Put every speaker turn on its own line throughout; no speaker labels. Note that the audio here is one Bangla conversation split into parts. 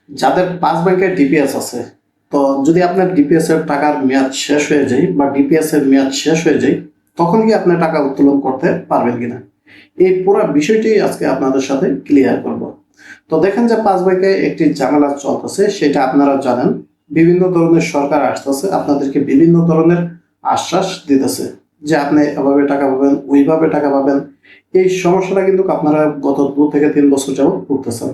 যাদের 5 ব্যাংকের ডিপিএস আছে, তো যদি আপনার ডিপিএস এর টাকার মেয়াদ শেষ হয়ে যায় বা ডিপিএস এর মেয়াদ শেষ হয়ে যায়, তখন কি আপনি টাকা উত্তোলন করতে পারবেন কিনা, এই পুরো বিষয়টি আজকে আপনাদের সাথে ক্লিয়ার করব। তো দেখেন যে 5 ব্যাংকে একটি ঝামেলা চলতেছে, সেটা আপনারা জানেন। বিভিন্ন ধরনের সরকার আসতেছে, আপনাদেরকে বিভিন্ন ধরনের আশ্বাস দিতেছে যে আপনি এভাবে টাকা পাবেন, ওইভাবে টাকা পাবেন। এই সমস্যাটা কিন্তু আপনারা গত 2 থেকে 3 বছর যাবত ভুগতেছেন।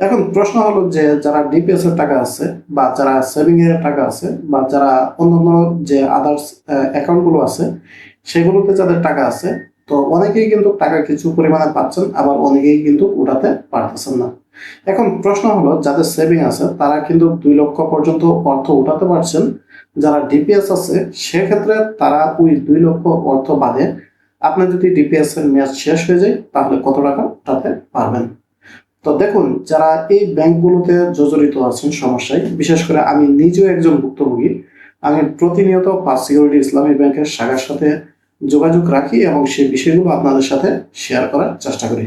এখন প্রশ্ন হলো যে যারা ডিপিএস এর টাকা আছে বা যারা সেভিং এর টাকা আছে বা যারা অন্যান্য যে আদার্স অ্যাকাউন্ট গুলো আছে সেগুলোতে যাদের টাকা আছে, তো অনেকেই কিন্তু টাকা কিছু পরিমাণে পাচ্ছেন, আবার অনেকেই কিন্তু উঠাতে পারতেছেন না। এখন প্রশ্ন হলো যাদের সেভিং আছে তারা কিন্তু 2 লক্ষ পর্যন্ত অর্থ উঠাতে পারছেন। যারা ডিপিএস আছে সেক্ষেত্রে তারা ওই 2 লক্ষ অর্থ বাদে আপনার যদি ডিপিএস এর মেয়াদ শেষ হয়ে যায় তাহলে কত টাকা উঠাতে পারবেন। তো দেখুন, যারা এই ব্যাংকগুলোতে জর্জরিত আছেন সমস্যায়, বিশেষ করে আমি নিজেও একজন ভুক্তভোগী। আমি প্রতিনিয়ত ফার্স্ট সিকিউরিটি ইসলামী ব্যাংকের শাখার সাথে যোগাযোগ রাখি এবং সেই বিষয়গুলো আপনাদের সাথে শেয়ার করার চেষ্টা করি।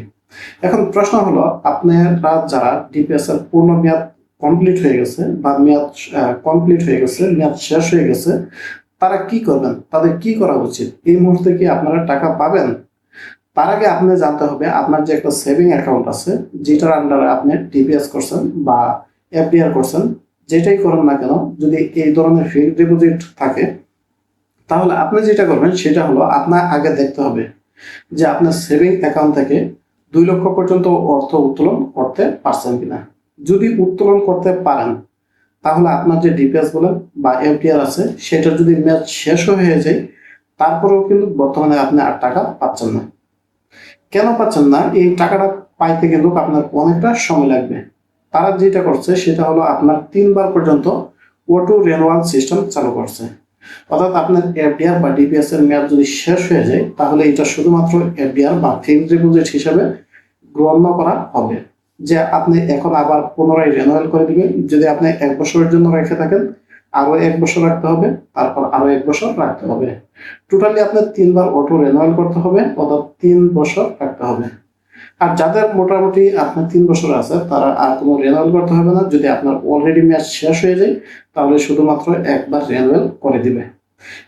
এখন প্রশ্ন হলো, আপনারা যারা ডিপিএস এর পূর্ণ মেয়াদ কমপ্লিট হয়ে গেছে বা মেয়াদ কমপ্লিট হয়ে গেছে, মেয়াদ শেষ হয়ে গেছে, তারা কি করবেন, তাদের কি করা উচিত? এই মুহূর্তে কি আপনারা টাকা পাবেন? তার আগে আপনি জানতে হবে আপনার যে একটা সেভিং অ্যাকাউন্ট আছে, যেটার আন্ডারে আপনি ডিপিএস করছেন বা এফডিআর করছেন, যেটাই করেন না কেন, যদি এই ধরনের ফিক্সড ডিপোজিট থাকে, তাহলে আপনি যেটা করবেন সেটা হলো আপনার আগে দেখতে হবে যে আপনার সেভিং অ্যাকাউন্ট থেকে 2 লক্ষ পর্যন্ত অর্থ উত্তোলন করতে পারছেন কিনা। যদি উত্তোলন করতে পারেন তাহলে আপনার যে ডিপিএস বলেন বা এফডিআর আছে সেটা যদি মেয়াদ শেষ হয়ে যায়, তারপরেও কিন্তু বর্তমানে আপনি আর টাকা পাচ্ছেন না। কেন পাচ্ছেন না? এই টাকাটা পাইতে কিন্তু আপনার অনেকটা সময় লাগবে। তারা যেটা করছে সেটা হলো আপনার 3 বার পর্যন্ত অটো রিনিউয়াল সিস্টেম চালু করছে। অর্থাৎ আপনার এফডিআর বা ডিপিএস এর মেয়াদ যদি শেষ হয়ে যায় তাহলে এটা শুধুমাত্র এফডিআর বা ফিক্সড ডিপোজিট হিসেবে গণ্য করা হবে, যে আপনি এখন আবার পুনরায় রিনিউয়াল করে দিবেন। যদি আপনি 1 বছরের জন্য রেখে থাকেন, আরো 1 বছর রাখতে হবে, তারপর আরো 1 বছর রাখতে হবে। টোটালি আপনার 3 বার অটো রিনিউয়াল করতে হবে, অর্থাৎ 3 বছর রাখতে হবে। আর যাদের মোটামুটি আপনার 3 বছর আছে তারা আর কোনো রিনিউয়াল করতে হবে না। যদি আপনার অলরেডি মেয়াদ শেষ হয়ে যায় তাহলে শুধুমাত্র একবার রিনিউয়াল করে দিবে।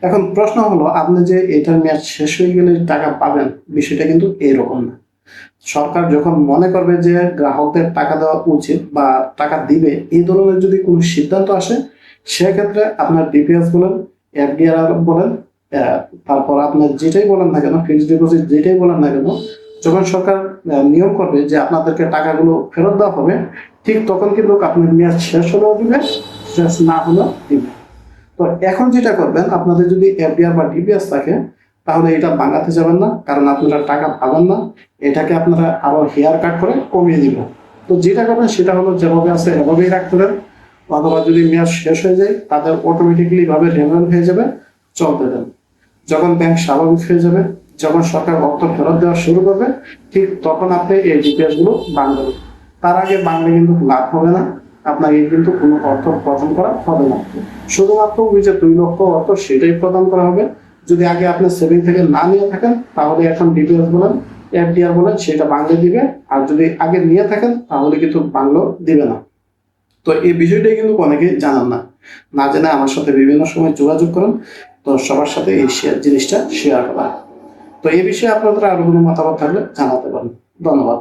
এখন প্রশ্ন হলো, আপনি যে এটার মেয়াদ শেষ হয়ে গেলে টাকা পাবেন, বিষয়টা কিন্তু এইরকম না। সরকার যখন মনে করবে যে গ্রাহকদের টাকা দেওয়া উচিত বা টাকা দিবে, এই ধরনের যদি কোনো সিদ্ধান্ত আসে, সেক্ষেত্রে আপনার ডিপিএস বলেন, এফডিআর বলেন, তারপর আপনার যেটাই বলেন না কেন, ফিক্সড ডিপোজিট যেটাই বলেন না কেন, যখন সরকার নিয়ম করবে যে আপনাদেরকে টাকাগুলো ফেরত দেওয়া হবে, ঠিক তখন কিন্তু আপনার মেয়াদ শেষ হলেও দিবে, শেষ না হলেও দিবে। তো এখন যেটা করবেন, আপনাদের যদি এফডিআর বা ডিপিএস থাকে তাহলে এটা ভাঙাতে যাবেন না, কারণ আপনারা টাকা পাবেন না। এটাকে আপনারা আরো হেয়ার কাট করে কমিয়ে দিবেন। তো যেটা করবেন সেটা হলো যেভাবে আছে এভাবেই রাখতে দেন, অথবা যদি মেয়াদ শেষ হয়ে যায় তাদের অটোমেটিক্যালি ভাবে রিনিউয়াল হয়ে যাবে, চলতে দেন। যখন ব্যাংক স্বাভাবিক হয়ে যাবে, যখন সরকার অর্থ ফেরত দেওয়া শুরু করবে, ঠিক তখন আপনি এই ডিপিএস গুলো বাংলাদেন। তার আগে বাংলা কিন্তু লাভ হবে না, আপনাকে কিন্তু কোনো অর্থ প্রদান করা হবে না। শুধুমাত্র ওই যে 2 লক্ষ অর্থ সেটাই প্রদান করা হবে। যদি আগে আপনি সেভিং থেকে না নিয়ে থাকেন তাহলে এখন ডিপিএস বলেন, এফডিআর বলেন, সেটা বাংলা দিবে। আর যদি আগে নিয়ে থাকেন তাহলে কিন্তু বাংলা দিবে না। তো এই বিষয়টাই কিন্তু অনেকেই জানান না, না জেনে আমার সাথে বিভিন্ন সময় যোগাযোগ করেন। তো সবার সাথে এই জিনিসটা শেয়ার করা। তো এই বিষয়ে আপনাদের আরো কোনো মতামত থাকলে জানাতে পারেন। ধন্যবাদ।